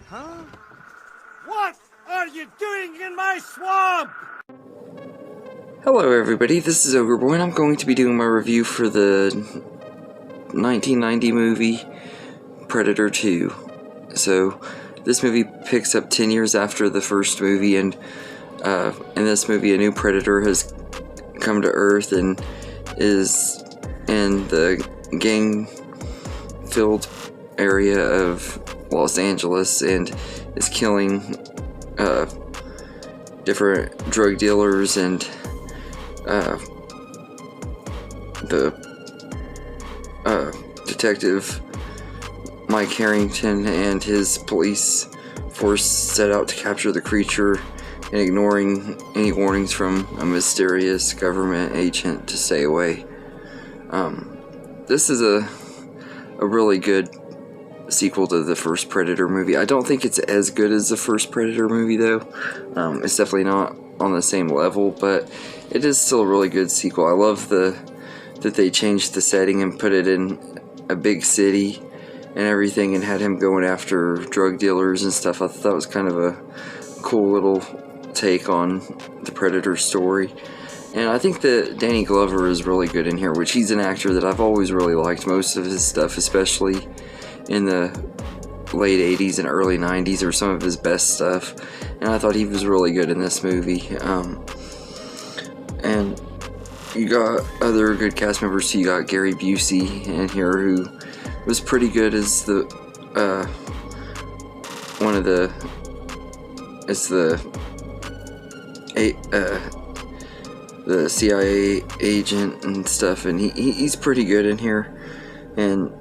Huh? What are you doing in my swamp? Hello everybody, this is Ogre Boy, and I'm going to be doing my review for the 1990 movie Predator 2. So, this movie picks up 10 years after the first movie, and in this movie a new predator has come to Earth and is in the gang-filled area of Los Angeles and is killing different drug dealers and the detective Mike Harrington and his police force set out to capture the creature and ignoring any warnings from a mysterious government agent to stay away. This is a really good sequel to the first Predator movie. I don't think it's as good as the first Predator movie though. It's definitely not on the same level, but it is still a really good sequel. I love that they changed the setting and put it in a big city and everything and had him going after drug dealers and stuff. I thought that was kind of a cool little take on the Predator story. And I think that Danny Glover is really good in here, which he's an actor that I've always really liked. Most of his stuff, especially in the late 80s and early 90s, are some of his best stuff, and I thought he was really good in this movie. And you got other good cast members too. You got Gary Busey in here, who was pretty good as the the CIA agent and stuff, and he's pretty good in here. And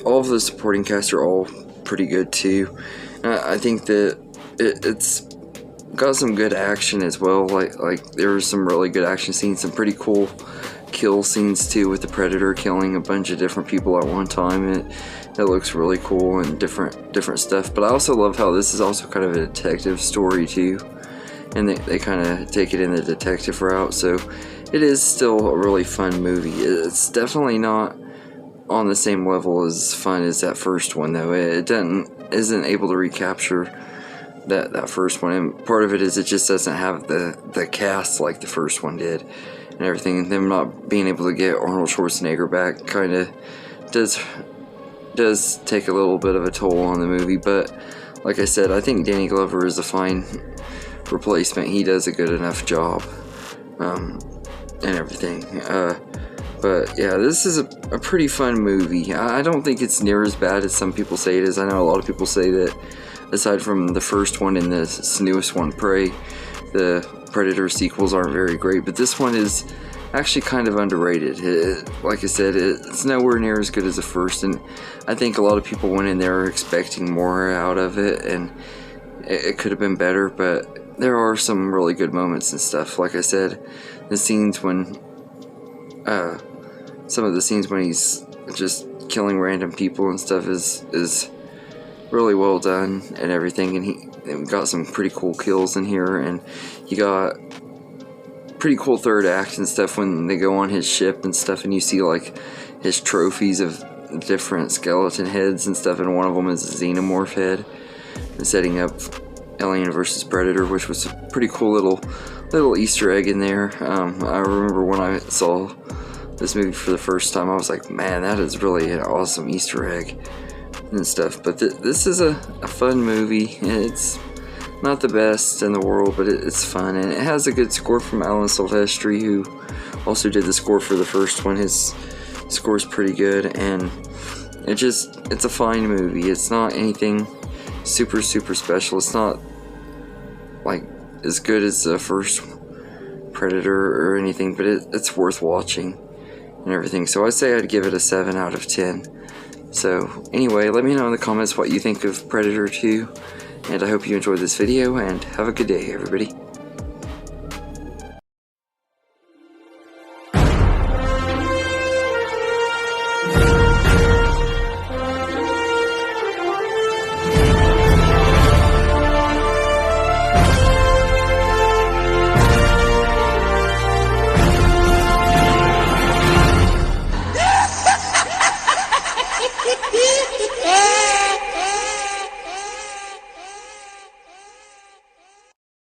all of the supporting cast are all pretty good too. I think that it's got some good action as well. Like there were some really good action scenes, some pretty cool kill scenes too, with the Predator killing a bunch of different people at one time. It looks really cool and different stuff. But I also love how this is also kind of a detective story too, and they kind of take it in the detective route. So it is still a really fun movie. It's definitely not on the same level as fun as that first one though. It isn't able to recapture that first one, and part of it is it just doesn't have the cast like the first one did and everything. And them not being able to get Arnold Schwarzenegger back kind of does take a little bit of a toll on the movie. But like I said, I think Danny Glover is a fine replacement. He does a good enough job and everything. But yeah, this is a pretty fun movie. I don't think it's near as bad as some people say it is. I know a lot of people say that aside from the first one and this newest one, Prey, the Predator sequels aren't very great, but this one is actually kind of underrated. Like I said, it's nowhere near as good as the first, and I think a lot of people went in there expecting more out of it, and it could have been better, but there are some really good moments and stuff. Like I said, the scenes when some of the scenes when he's just killing random people and stuff is really well done and everything, and he got some pretty cool kills in here, and you got pretty cool third act and stuff when they go on his ship and stuff, and you see like his trophies of different skeleton heads and stuff, and one of them is a xenomorph head, and setting up Alien vs. Predator, which was a pretty cool little Easter egg in there. I remember when I saw this movie for the first time, I was like, man, that is really an awesome Easter egg and stuff. But this is a fun movie. It's not the best in the world, but it's fun, and it has a good score from Alan Silvestri, who also did the score for the first one. His score's pretty good, and it's a fine movie. It's not anything super special. It's not like as good as the first Predator or anything, but it's worth watching and everything. So I say I'd give it a 7 out of 10. So anyway, let me know in the comments what you think of Predator 2, and I hope you enjoyed this video, and have a good day, everybody.